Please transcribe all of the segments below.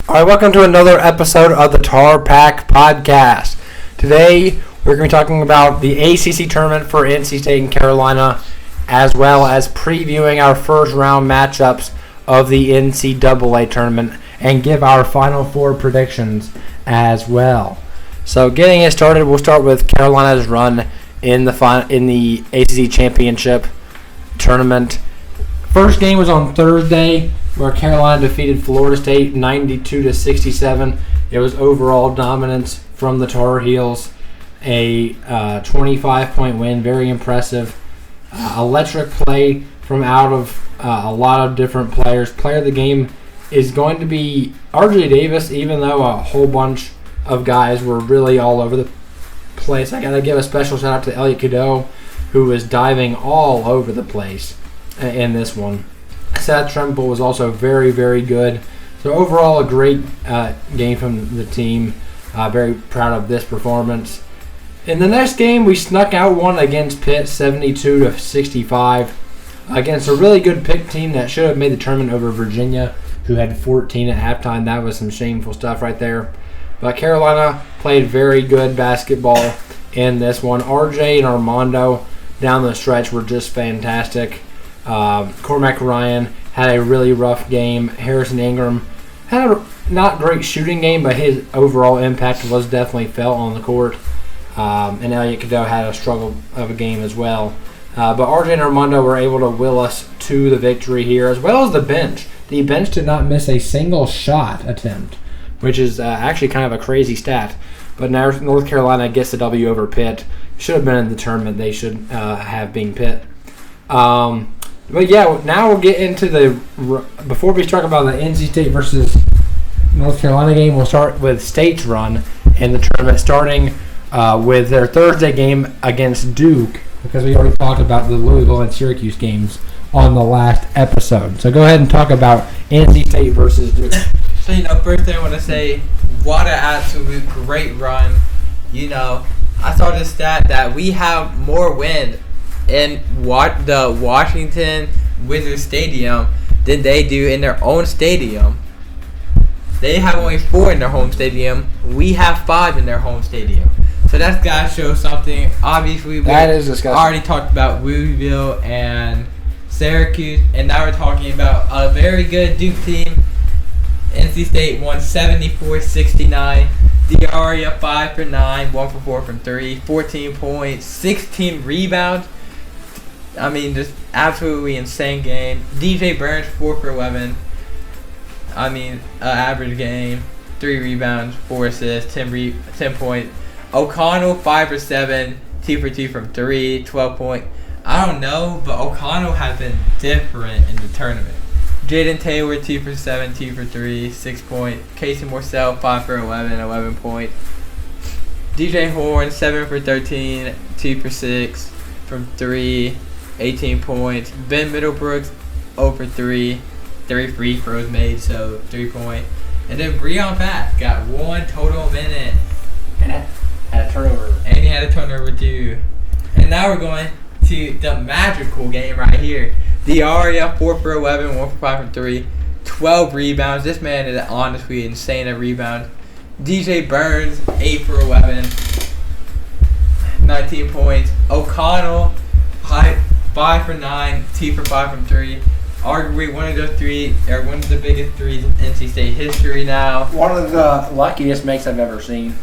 All right, welcome to another episode of the TarPack podcast. Today, we're going to be talking about the ACC tournament for NC State and Carolina, as well as previewing our first round matchups of the NCAA tournament and give our Final Four predictions as well. So, getting it started, we'll start with Carolina's run in the ACC championship tournament. First game was on Thursday, where Carolina defeated Florida State 92-67. It was overall dominance from the Tar Heels. A 25-point win, very impressive. Electric play from out of a lot of different players. Player of the game is going to be RJ Davis, even though a whole bunch of guys were really all over the place. I got to give a special shout out to Elliot Cadeau, who was diving all over the place in this one. Seth Trimble was also very, very good. So overall, a great game from the team. Very proud of this performance. In the next game, we snuck out one against Pitt, 72-65, against a really good Pitt team that should have made the tournament over Virginia, who had 14 at halftime. That was some shameful stuff right there. But Carolina played very good basketball in this one. RJ and Armando down the stretch were just fantastic. Cormac Ryan had a really rough game. Harrison Ingram had a not great shooting game, but his overall impact was definitely felt on the court. And Elliot Cadeau had a struggle of a game as well. But RJ and Armando were able to will us to the victory here, as well as the bench. The bench did not miss a single shot attempt, which is actually kind of a crazy stat. But now North Carolina gets the W over Pitt. Should have been in the tournament. They should have been Pitt. But yeah, now we'll get into before we talk about the NC State versus North Carolina game, we'll start with State's run in the tournament, starting with their Thursday game against Duke, because we already talked about the Louisville and Syracuse games on the last episode. So go ahead and talk about NC State versus Duke. So, first thing I want to say, what an absolute great run. I saw this stat that we have more wins in the Washington Wizards Stadium than they do in their own stadium. They have only 4 in their home stadium. We have 5 in their home stadium. So that's got to show something. Obviously, we already talked about Louisville and Syracuse, and now we're talking about a very good Duke team. NC State won 74-69. Diarra 5 for 9, 1 for 4 from 3, 14 points, 16 rebounds. Just absolutely insane game. DJ Burns 4 for 11. Average game, 3 rebounds, 4 assists, 10 points. O'Connell 5 for 7, 2 for 2 from 3, 12 points. I don't know, but O'Connell has been different in the tournament. Jaden Taylor 2 for 7, 2 for 3, 6 points. Casey Morsell 5 for 11, 11 points. DJ Horn 7 for 13, 2 for 6 from 3, 18 points. Ben Middlebrooks 0 for 3, 3 free throws made, so 3 points. And then Breon Bass got 1 total minute. And had a turnover. And he had a turnover too. And now we're going to the magical game right here. Diarra 4 for 11, 1 for 5 from 3, 12 rebounds. This man is honestly insane at rebounds. DJ Burns 8 for 11, 19 points. O'Connell 5 for 9, 2 for 5 from 3. Arguably one of the biggest threes in NC State history now. One of the luckiest makes I've ever seen.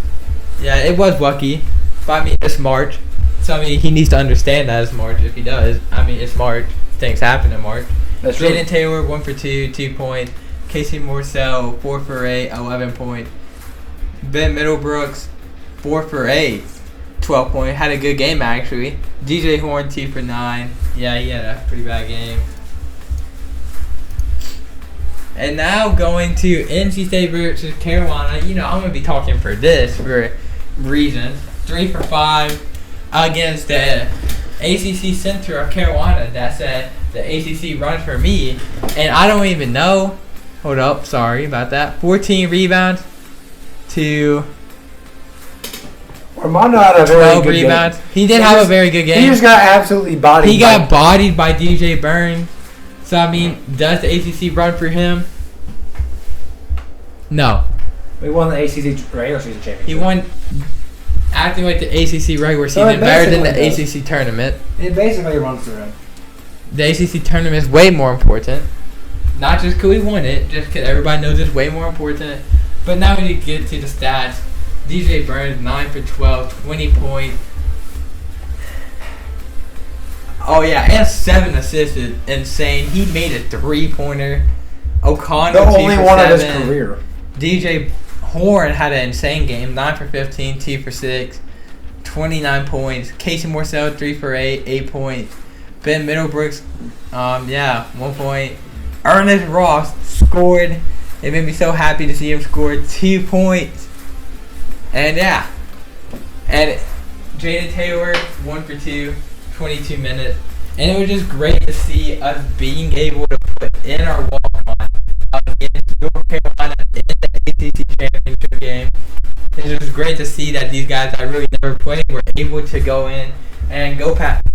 Yeah, it was lucky. But it's March. So he needs to understand that it's March if he does. It's March. Things happen in March. That's true. Jaden Taylor 1 for 2, 2 points. Casey Morsell 4 for 8, 11 points. Ben Middlebrooks 4 for 8, 12 points. Had a good game actually. DJ Horn 2 for 9. Yeah, he had a pretty bad game. And now going to NC State versus Carolina. I'm going to be talking for reasons. 3 for 5 against the ACC Center of Carolina. That said, the ACC runs for me. And I don't even know. Hold up. Sorry about that. 14 rebounds to Armando had a very 12 good rebounds. game. He did have a very good game. He just got absolutely bodied. He got bodied by DJ Burns. So, does the ACC run for him? No. We won the ACC regular season championship. He won acting like the ACC regular So season better than the basically ACC tournament. It basically runs through him. The ACC tournament is way more important. Not just because we won it, just because everybody knows it's way more important. But now we need to get to the stats. DJ Burns, 9 for 12, 20 points. Oh, yeah, and 7 assists is insane. He made a three-pointer. O'Connor, The only one of his career. DJ Horn had an insane game, 9 for 15, 2 for 6, 29 points. Casey Morcell, 3 for 8, 8 points. Ben Middlebrooks, 1 point. Ernest Ross scored. It made me so happy to see him score 2 points. And and Jaden Taylor, 1 for 2, 22 minutes. And it was just great to see us being able to put in our walk-on against North Carolina in the ACC championship game. It's just great to see that these guys I really never played were able to go in and go past.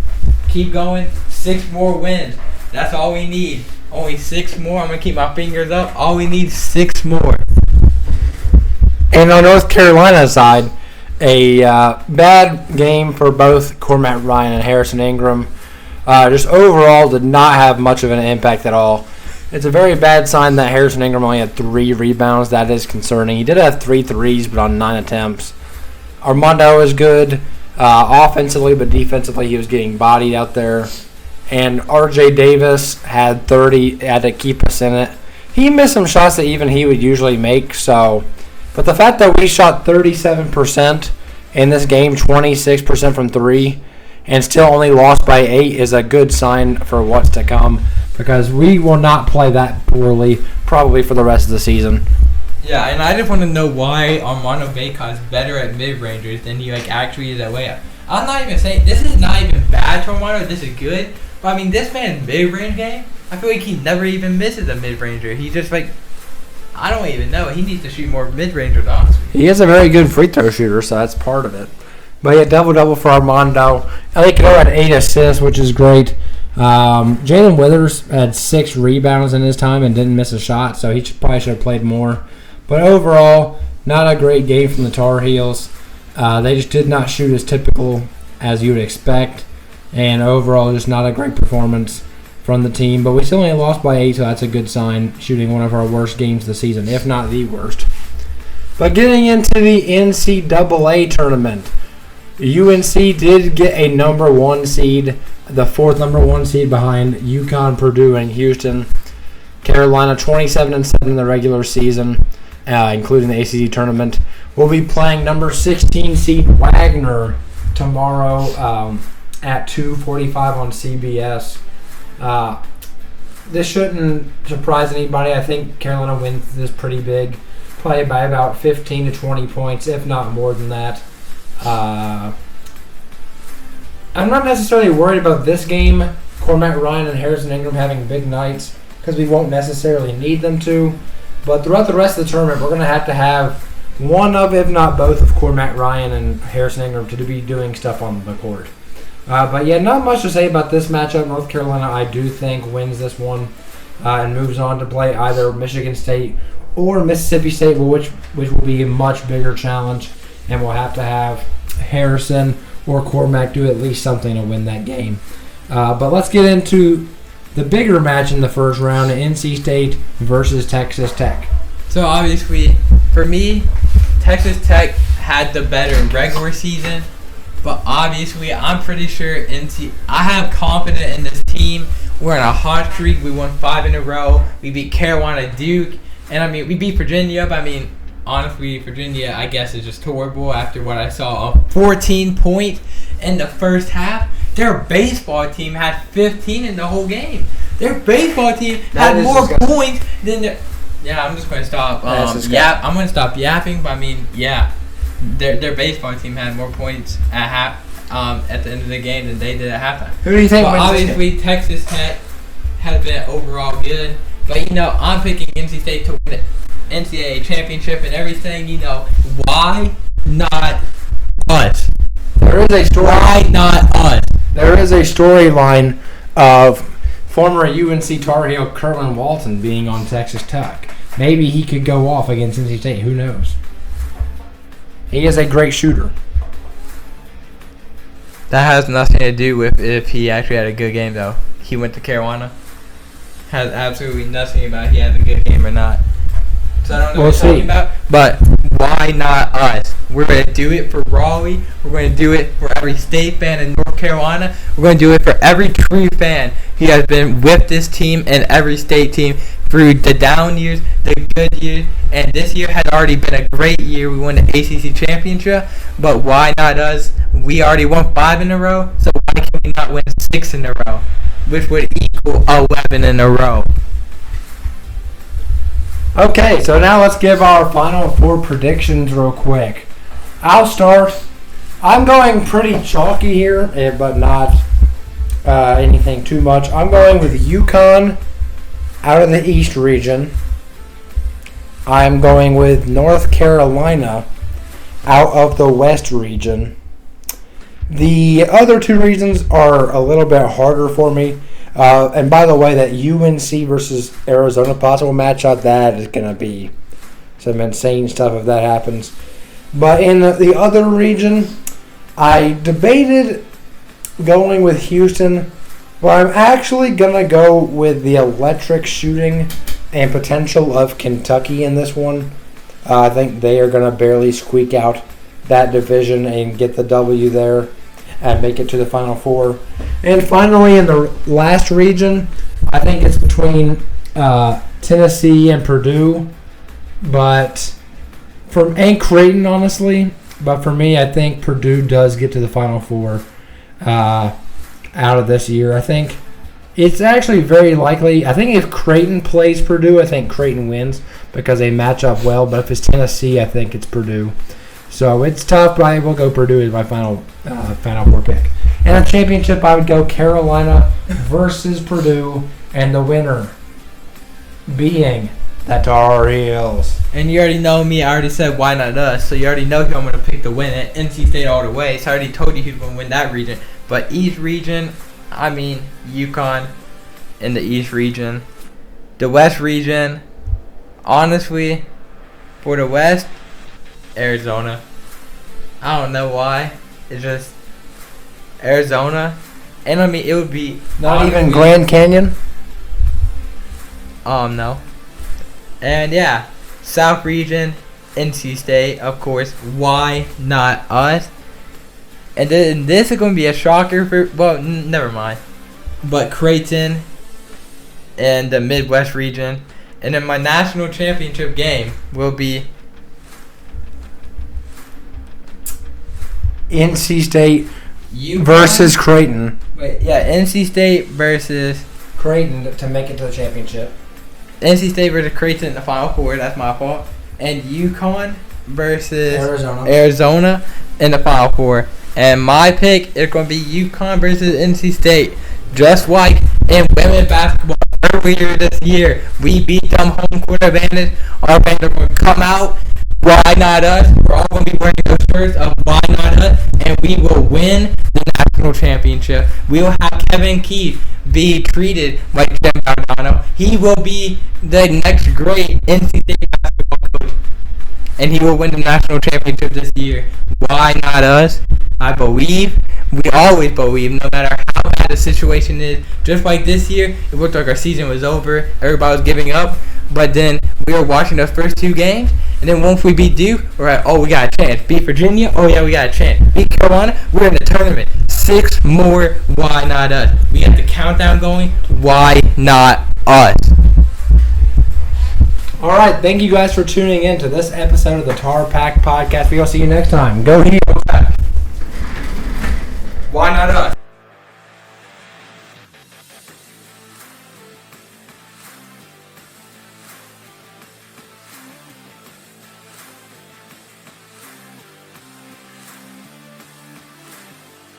Keep going. 6 more wins. That's all we need. Only 6 more. I'm going to keep my fingers up. All we need is 6 more. And on North Carolina's side, a bad game for both Cormac Ryan and Harrison Ingram. Just overall did not have much of an impact at all. It's a very bad sign that Harrison Ingram only had 3 rebounds. That is concerning. He did have 3 threes, but on 9 attempts. Armando was good offensively, but defensively he was getting bodied out there. And R.J. Davis had 30, had to keep us in it. He missed some shots that even he would usually make. But the fact that we shot 37% in this game, 26% from 3, and still only lost by 8 is a good sign for what's to come, because we will not play that poorly probably for the rest of the season. Yeah, and I just want to know why Armando Bacot is better at mid-rangers than he actually is at layup. I'm not even saying this is not even bad for Armando. This is good. But I mean, this man's mid-range game, I feel like he never even misses a mid-ranger. He's just I don't even know. He needs to shoot more mid-rangers, honestly. He is a very good free throw shooter, so that's part of it. But yeah, double-double for Armando. Elliot Cadeau had 8 assists, which is great. Jalen Withers had 6 rebounds in his time and didn't miss a shot, so he probably should have played more. But overall, not a great game from the Tar Heels. They just did not shoot as typical as you would expect. And overall, just not a great performance from the team. But we still only lost by 8, so that's a good sign, shooting one of our worst games of the season, if not the worst. But getting into the NCAA tournament, UNC did get a number 1 seed, the 4th number 1 seed behind UConn, Purdue, and Houston. Carolina 27-7 in the regular season, including the ACC tournament. We'll be playing number 16 seed Wagner tomorrow at 2:45 on CBS. This shouldn't surprise anybody. I think Carolina wins this pretty big, probably by about 15 to 20 points, if not more than that. I'm not necessarily worried about this game, Cormac Ryan and Harrison Ingram having big nights, because we won't necessarily need them to. But throughout the rest of the tournament, we're going to have one of, if not both, of Cormac Ryan and Harrison Ingram to be doing stuff on the court. But yeah, not much to say about this matchup. North Carolina, I do think, wins this one and moves on to play either Michigan State or Mississippi State, which will be a much bigger challenge, and we'll have to have Harrison or Cormac do at least something to win that game. But let's get into the bigger match in the first round, NC State versus Texas Tech. So obviously, for me, Texas Tech had the better regular season. But obviously, I'm pretty sure I have confidence in this team. We're on a hot streak. We won 5 in a row. We beat Carolina, Duke. And, I mean, we beat Virginia. But, I mean, honestly, Virginia, I guess, is just horrible after what I saw. 14 points in the first half. Their baseball team had 15 in the whole game. Their baseball team had more points than their... Yeah, I'm just going to stop. I'm going to stop yapping. But, I mean, yeah. Their baseball team had more points at the end of the game than they did at halftime. Who do you think wins obviously, Texas Tech has been overall good. But, I'm picking NC State to win the NCAA championship and everything. Why not us? There is a story. Why not us? There is a storyline of former UNC Tar Heel Kerwin Walton being on Texas Tech. maybe he could go off against NC State. Who knows? He is a great shooter. That has nothing to do with if he actually had a good game, though. He went to Carolina. Has absolutely nothing about if he had a good game or not. So I don't know what you're talking about. But why not us? We're going to do it for Raleigh. We're going to do it for every State fan in North Carolina. We're going to do it for every true fan who has been with this team and every State team through the down years, the good years, and this year had already been a great year. We won the ACC championship, but why not us? We already won 5 in a row, so why can we not win 6 in a row, which would equal 11 in a row? Okay, so now let's give our Final Four predictions real quick. I'll start. I'm going pretty chalky here, but not anything too much. I'm going with UConn out of the East region. I'm going with North Carolina out of the West region. The other 2 regions are a little bit harder for me. And by the way, that UNC versus Arizona possible matchup, that is going to be some insane stuff if that happens. But in the other region, I debated going with Houston, but I'm actually going to go with the electric shooting and potential of Kentucky in this one. I think they are going to barely squeak out that division and get the W there and make it to the Final Four. And finally, in the last region, I think it's between Tennessee and Purdue, and Creighton, honestly. But for me, I think Purdue does get to the Final Four out of this year. I think it's actually very likely. I think if Creighton plays Purdue, I think Creighton wins because they match up well. But if it's Tennessee, I think it's Purdue. So it's tough, but I will go Purdue as my Final Four pick. And a championship, I would go Carolina versus Purdue, and the winner being the Tar Heels. And you already know me. I already said why not us. So you already know who I'm going to pick to win it. NC State all the way. So I already told you who's going to win that region. But East region, I mean UConn in the East region. The West region, honestly, for the West, Arizona. I don't know why. It's just Arizona. And I mean, it would be not even Grand Canyon? No. And yeah, South region, NC State, of course. Why not us? And then this is going to be a shocker for, well, never mind. But Creighton and the Midwest region. And then my national championship game will be NC State versus Creighton. Wait, yeah, NC State versus Creighton to make it to the championship. NC State versus Creighton in the Final Four. That's my fault. And UConn versus Arizona in the Final Four. And my pick is going to be UConn versus NC State. Just like in women's basketball earlier this year, we beat them home court advantage. Our fans are going to come out. Why not us? We're all going to be wearing those shirts of why not us, and we will win the national championship. We will have Kevin Keith be treated like Jim Cardano. He will be the next great NC State basketball coach, and he will win the national championship this year. Why not us? I believe. We always believe, no matter how bad the situation is. Just like this year, it looked like our season was over. Everybody was giving up. But then we were watching those first 2 games. And then once we beat Duke, we're like, oh, we got a chance. Beat Virginia? Oh, yeah, we got a chance. Beat Carolina? We're in the tournament. 6 more. Why not us? We got the countdown going. Why not us? All right. Thank you guys for tuning in to this episode of the TarPack podcast. We'll see you next time. Go Heels.